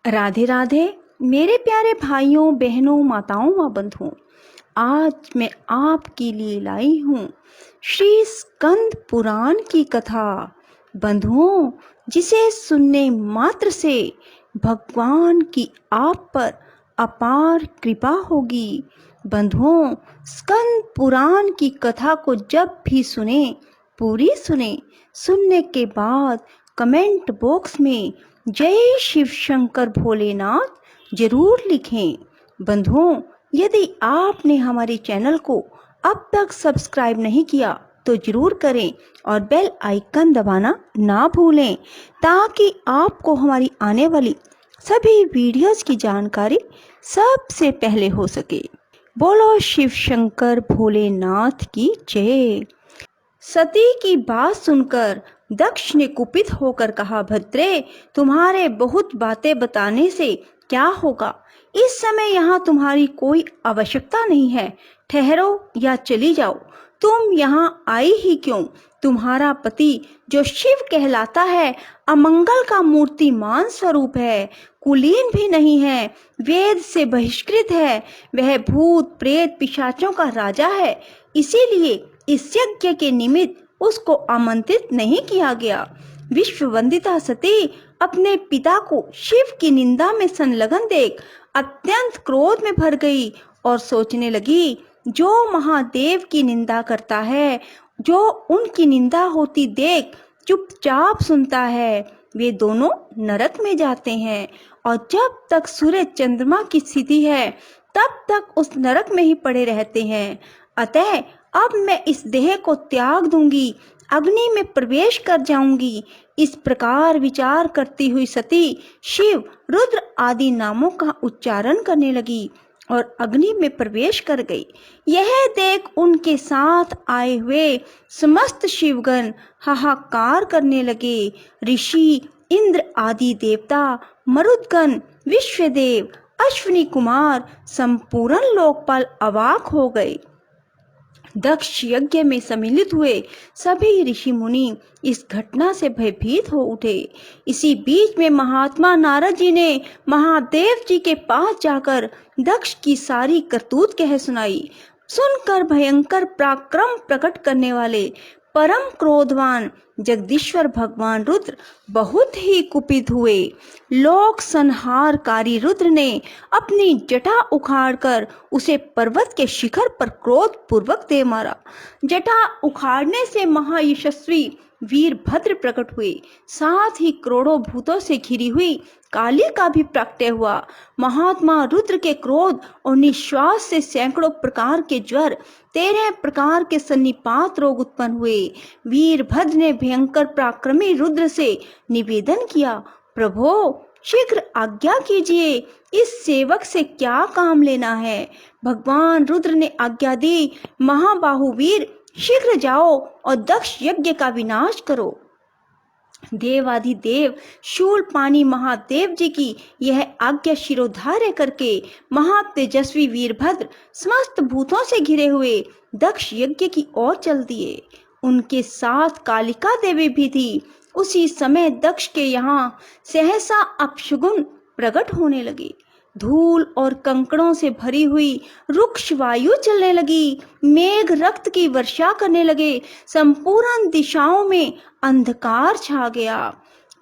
राधे राधे मेरे प्यारे भाइयों बहनों माताओं व बंधुओं। आज मैं आपके लिए लाई हूँ श्री स्कंद पुराण की कथा। बंधुओं, जिसे सुनने मात्र से भगवान की आप पर अपार कृपा होगी। बंधुओं, स्कंद पुराण की कथा को जब भी सुने, पूरी सुने। सुनने के बाद कमेंट बॉक्स में जय शिव शंकर भोलेनाथ जरूर लिखें। बंधुओं, यदि आपने हमारे चैनल को अब तक सब्सक्राइब नहीं किया तो जरूर करें और बेल आइकन दबाना ना भूलें, ताकि आपको हमारी आने वाली सभी वीडियोस की जानकारी सबसे पहले हो सके। बोलो शिव शंकर भोलेनाथ की जय। सती की बात सुनकर दक्ष ने कुपित होकर कहा, भद्रे, तुम्हारे बहुत बातें बताने से क्या होगा। इस समय यहाँ तुम्हारी कोई आवश्यकता नहीं है। ठहरो या चली जाओ। तुम यहाँ आई ही क्यों? तुम्हारा पति जो शिव कहलाता है, अमंगल का मूर्तिमान स्वरूप है, कुलीन भी नहीं है, वेद से बहिष्कृत है। वह भूत प्रेत पिशाचों का राजा है। इसीलिए इस यज्ञ के निमित्त उसको आमंत्रित नहीं किया गया। विश्ववंदिता सती अपने पिता को शिव की निंदा में संलग्न देख अत्यंत क्रोध में भर गई और सोचने लगी, जो महादेव की निंदा करता है, जो उनकी निंदा होती देख चुपचाप सुनता है, वे दोनों नरक में जाते हैं और जब तक सूर्य चंद्रमा की स्थिति है तब तक उस नरक में ही पड़े रहते हैं। अतः अब मैं इस देह को त्याग दूंगी, अग्नि में प्रवेश कर जाऊंगी। इस प्रकार विचार करती हुई सती शिव रुद्र आदि नामों का उच्चारण करने लगी और अग्नि में प्रवेश कर गई। यह देख उनके साथ आए हुए समस्त शिवगण हाहाकार करने लगे। ऋषि इंद्र आदि देवता, मरुदगण, विश्वदेव, अश्विनी कुमार, संपूर्ण लोकपाल अवाक हो गए। दक्ष यज्ञ में सम्मिलित हुए सभी ऋषि मुनि इस घटना से भयभीत हो उठे। इसी बीच में महात्मा नारद जी ने महादेव जी के पास जाकर दक्ष की सारी करतूत कह सुनाई। सुनकर भयंकर पराक्रम प्रकट करने वाले परम क्रोधवान जगदीश्वर भगवान रुद्र बहुत ही कुपित हुए। लोक संहारकारी रुद्र ने अपनी जटा उखाड़कर उसे पर्वत के शिखर पर क्रोध पूर्वक दे मारा। जटा उखाड़ने से महायशस्वी वीरभद्र प्रकट हुए। साथ ही करोड़ों भूतों से घिरी हुई काली का भी प्रकट हुआ। महात्मा रुद्र के क्रोध और निश्वास से सैकड़ों प्रकार के ज्वर, 13 प्रकार के सन्निपात रोग उत्पन्न हुए। वीरभद्र ने भयंकर पराक्रमी रुद्र से निवेदन किया, प्रभो, शीघ्र आज्ञा कीजिए, इस सेवक से क्या काम लेना है। भगवान रुद्र ने आज्ञा दी, महाबाहुवीर, शीघ्र जाओ और दक्ष यज्ञ का विनाश करो। देवाधिदेव शूलपाणी महादेव जी की यह आज्ञा शिरोधार्य करके महातेजस्वी वीरभद्र समस्त भूतों से घिरे हुए दक्ष यज्ञ की ओर चल दिए। उनके साथ कालिका देवी भी थी। उसी समय दक्ष के यहाँ सहसा अपशगुन प्रकट होने लगे। धूल और कंकड़ों से भरी हुई रुक्ष वायु चलने लगी। मेघ रक्त की वर्षा करने लगे। संपूर्ण दिशाओं में अंधकार छा गया।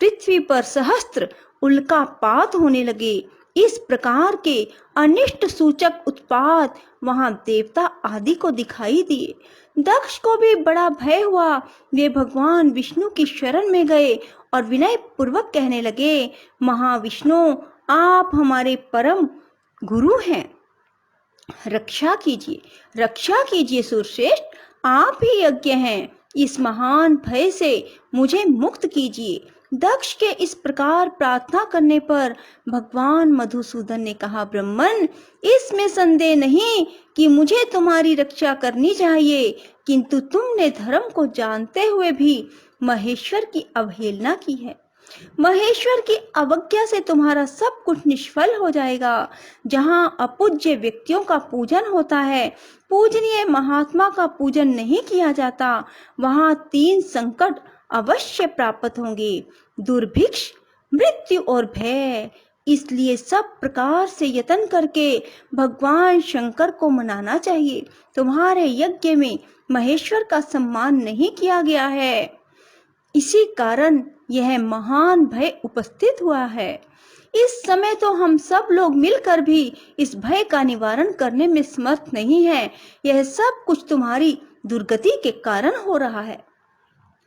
पृथ्वी पर सहस्त्र उल्कापात होने लगे। इस प्रकार के अनिष्ट सूचक उत्पात वहां देवता आदि को दिखाई दिए। दक्ष को भी बड़ा भय हुआ। वे भगवान विष्णु की शरण में गए और विनय पूर्वक कहने लगे, महाविष्णु, आप हमारे परम गुरु हैं, रक्षा कीजिए, रक्षा कीजिए सुरश्रेष्ठ, आप ही यज्ञ हैं, इस महान भय से मुझे मुक्त कीजिए। दक्ष के इस प्रकार प्रार्थना करने पर भगवान मधुसूदन ने कहा, ब्राह्मण, इसमें संदेह नहीं कि मुझे तुम्हारी रक्षा करनी चाहिए, किंतु तुमने धर्म को जानते हुए भी महेश्वर की अवहेलना की है। महेश्वर की अवज्ञा से तुम्हारा सब कुछ निष्फल हो जाएगा। जहां अपूज्य व्यक्तियों का पूजन होता है, पूजनीय महात्मा का पूजन नहीं किया जाता, वहां 3 संकट अवश्य प्राप्त होंगे, दुर्भिक्ष, मृत्यु और भय। इसलिए सब प्रकार से यत्न करके भगवान शंकर को मनाना चाहिए। तुम्हारे यज्ञ में महेश्वर का सम्मान नहीं किया गया है, इसी कारण यह महान भय उपस्थित हुआ है। इस समय तो हम सब लोग मिलकर भी इस भय का निवारण करने में समर्थ नहीं हैं। यह सब कुछ तुम्हारी दुर्गति के कारण हो रहा है।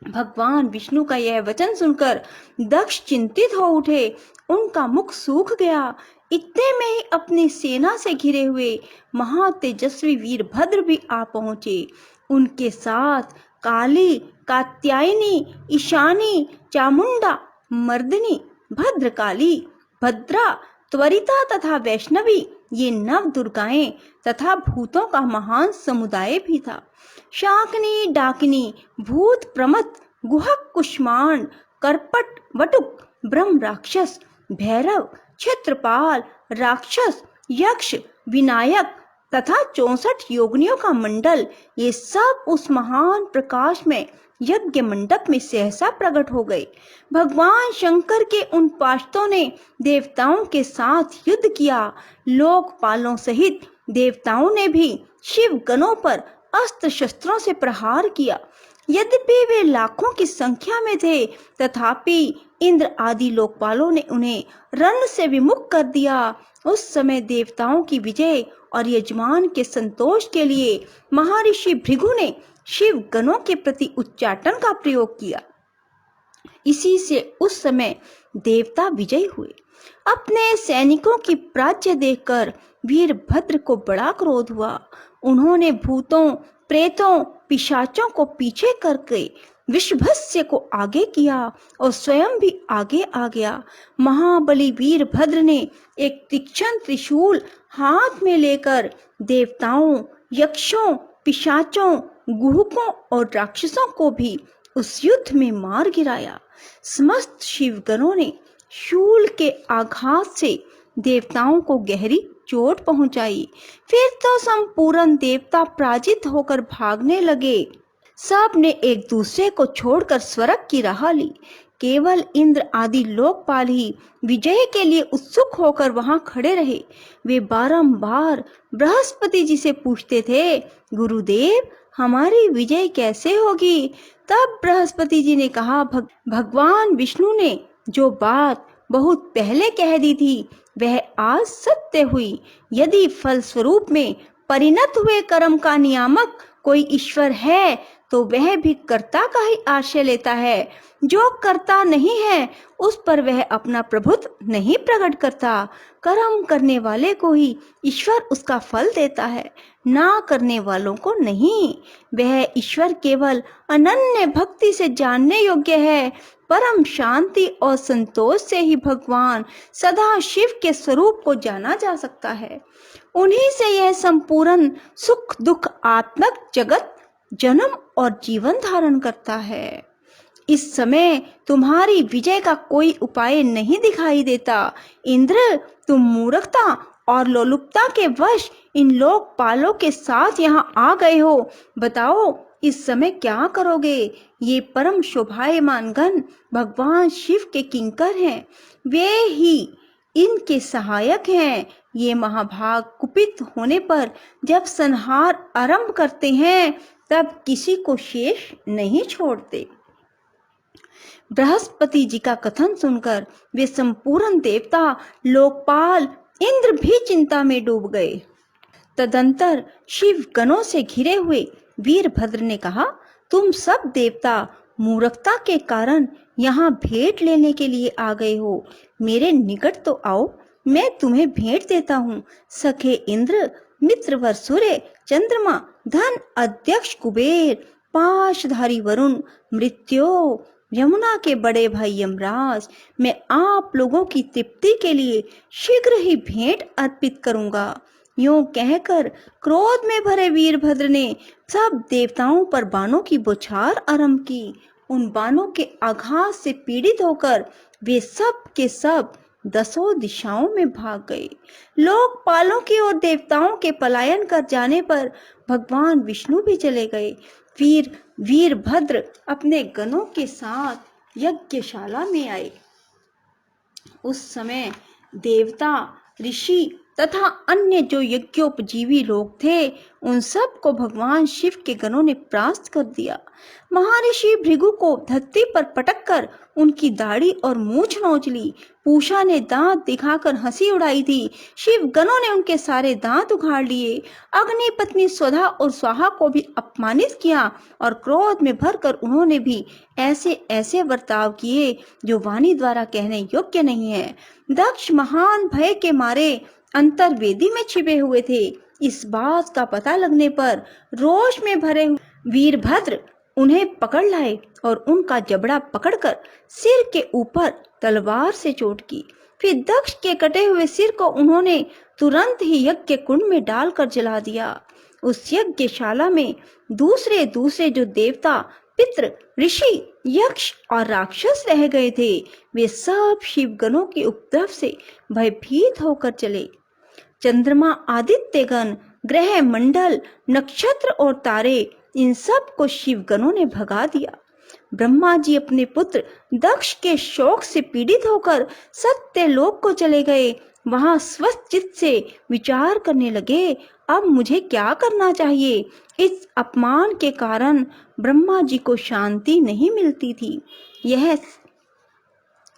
भगवान विष्णु का यह वचन सुनकर दक्ष चिंतित हो उठे। उनका मुख सूख गया। इतने में ही अपनी सेना से घिरे हुए महातेजस्वी वीरभद्र भी आ पहुंचे। उनके साथ काली, कात्यायनी, ईशानी, चामुंडा, मर्दिनी, भद्रकाली, भद्रा, त्वरिता तथा वैष्णवी, ये नव दुर्गाएं तथा भूतों का महान समुदाय भी था। शाकनी, डाकिनी, भूत, प्रमथ, गुहक, कुष्मांड, करपट, वटुक, ब्रह्म राक्षस, भैरव, क्षेत्रपाल, राक्षस, यक्ष, विनायक तथा 64 योगिनियों का मंडल, ये सब उस महान प्रकाश में यज्ञ मंडप में सहसा प्रकट हो गए। भगवान शंकर के उन पार्षदों ने देवताओं के साथ युद्ध किया। लोकपालों सहित देवताओं ने भी शिव गणों पर अस्त्र शस्त्रों से प्रहार किया। यद्यपि वे लाखों की संख्या में थे, तथापि इंद्र आदि लोकपालों ने उन्हें रण से विमुख कर दिया। उस समय देवताओं की विजय और यजमान के संतोष के लिए महर्षि भृगु ने शिव गणों के प्रति उच्चाटन का प्रयोग किया। इसी से उस समय देवता विजयी हुए। अपने सैनिकों की पराजय देखकर वीरभद्र को बड़ा क्रोध हुआ। उन्होंने भूतों, प्रेतों, पिशाचों को पीछे करके विषभस्य को आगे किया और स्वयं भी आगे आ गया। महाबली वीरभद्र ने एक तीक्ष्ण त्रिशूल हाथ में लेकर देवताओं, यक्षों, पिशाचों, गुहकों और राक्षसों को भी उस युद्ध में मार गिराया। समस्त शिवगणों ने शूल के आघात से देवताओं को गहरी चोट पहुंचाई। फिर तो संपूर्ण देवता पराजित होकर भागने लगे। सब ने एक दूसरे को छोड़कर स्वर्ग की राह ली। केवल इंद्र आदि लोकपाल ही विजय के लिए उत्सुक होकर वहां खड़े रहे। वे बारंबार बृहस्पति जी से पूछते थे, गुरुदेव, हमारी विजय कैसे होगी? तब बृहस्पति जी ने कहा, भगवान विष्णु ने जो बात बहुत पहले कह दी थी वह आज सत्य हुई। यदि फलस्वरूप में परिणत हुए कर्म का नियामक कोई ईश्वर है तो वह भी कर्ता का ही आश्रय लेता है। जो कर्ता नहीं है उस पर वह अपना प्रभुत्व नहीं प्रकट करता। कर्म करने वाले को ही ईश्वर उसका फल देता है, ना करने वालों को नहीं। वह ईश्वर केवल अनन्य भक्ति से जानने योग्य है। परम शांति और संतोष से ही भगवान सदा शिव के स्वरूप को जाना जा सकता है। उन्हीं से यह संपूर्ण सुख दुख आत्मक जगत जन्म और जीवन धारण करता है। इस समय तुम्हारी विजय का कोई उपाय नहीं दिखाई देता। इंद्र, तुम मूर्खता और लोलुपता के वश इन लोकपालों के साथ यहाँ आ गए हो। बताओ, इस समय क्या करोगे? ये परम शोभायमान गण भगवान शिव के किंकर हैं। वे ही इनके सहायक हैं। ये महाभाग कुपित होने पर जब संहार आरंभ करते हैं तब किसी को शेष नहीं छोड़ते। बृहस्पति जी का कथन सुनकर वे संपूर्ण देवता, लोकपाल, इंद्र भी चिंता में डूब गए। तदंतर शिव गणों से घिरे हुए वीरभद्र ने कहा, तुम सब देवता मूर्खता के कारण यहाँ भेंट लेने के लिए आ गए हो। मेरे निकट तो आओ, मैं तुम्हें भेंट देता हूँ। सखे इंद्र, मित्रवर सूर्य, चंद्रमा, धन अध्यक्ष कुबेर, पाशधारी वरुण, मृत्यो, यमुना के बड़े भाई यमराज, मैं आप लोगों की तृप्ति के लिए शीघ्र ही भेंट अर्पित करूंगा। यूं कहकर क्रोध में भरे वीरभद्र ने सब देवताओं पर बाणों की बौछार आरंभ की। उन बाणों के आघात से पीड़ित होकर वे सब के सब दसों दिशाओं में भाग गए। लोकपालों की और देवताओं के पलायन कर जाने पर भगवान विष्णु भी चले गए। वीरभद्र अपने गणों के साथ यज्ञशाला में आए। उस समय देवता, ऋषि तथा अन्य जो यज्ञोपजीवी लोग थे, उन सब को भगवान शिव के गणों ने परास्त कर दिया। महर्षि भृगु को धरती पर पटक कर उनकी दाढ़ी और मूछ नोच ली। पूषा ने दांत दिखाकर हंसी उड़ाई थी। शिव गणों ने उनके सारे दांत उखाड़ लिए। अग्नि पत्नी स्वधा और स्वाहा को भी अपमानित किया और क्रोध में भरकर उन्होंने भी ऐसे ऐसे बर्ताव किए जो वाणी द्वारा कहने योग्य नहीं है। दक्ष महान भय के मारे अंतर्वेदी में छिपे हुए थे। इस बात का पता लगने पर रोष में भरे वीरभद्र उन्हें पकड़ लाए और उनका जबड़ा पकड़कर सिर के ऊपर तलवार से चोट की। फिर दक्ष के कटे हुए सिर को उन्होंने तुरंत ही यज्ञ कुंड में डालकर जला दिया। उस यज्ञशाला में दूसरे दूसरे जो देवता, पितृ, ऋषि, यक्ष और राक्षस रह गए थे, वे सब शिवगणों के उपद्रव से भयभीत होकर चले। चंद्रमा, आदित्यगण, ग्रह मंडल, नक्षत्र और तारे, इन सब को शिवगणों ने भगा दिया। ब्रह्मा जी अपने पुत्र दक्ष के शोक से पीड़ित होकर सत्यलोक को चले गए। वहां स्वस्थ चित्त से विचार करने लगे, अब मुझे क्या करना चाहिए। इस अपमान के कारण ब्रह्मा जी को शांति नहीं मिलती थी।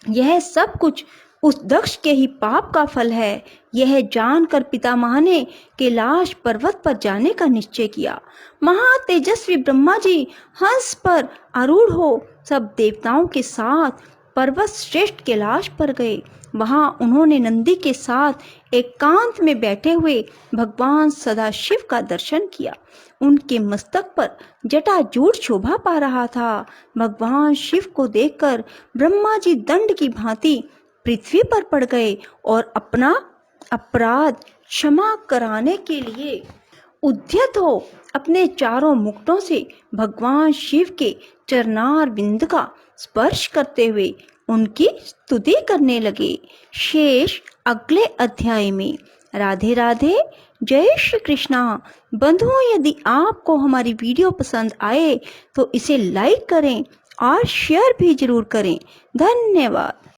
यह सब कुछ उस दक्ष के ही पाप का फल है। यह जानकर पितामह ने कैलाश पर्वत पर जाने का निश्चय किया। महातेजस्वी ब्रह्मा जी हंस पर आरूढ़ हो सब देवताओं के साथ पर्वत श्रेष्ठ कैलाश पर गए। वहां उन्होंने नंदी के साथ एकांत में बैठे हुए भगवान सदाशिव का दर्शन किया। उनके मस्तक पर जटाजूट शोभा पा रहा था। भगवान शिव को देखकर ब्रह्मा जी दंड की भांति पृथ्वी पर पड़ गए और अपना अपराध क्षमा कराने के लिए उद्यत हो अपने चारों मुकुटों से भगवान शिव के चरणार बिंद का स्पर्श करते हुए उनकी स्तुति करने लगे। शेष अगले अध्याय में। राधे राधे, जय श्री कृष्णा। बंधुओं, यदि आपको हमारी वीडियो पसंद आए तो इसे लाइक करें और शेयर भी जरूर करें। धन्यवाद।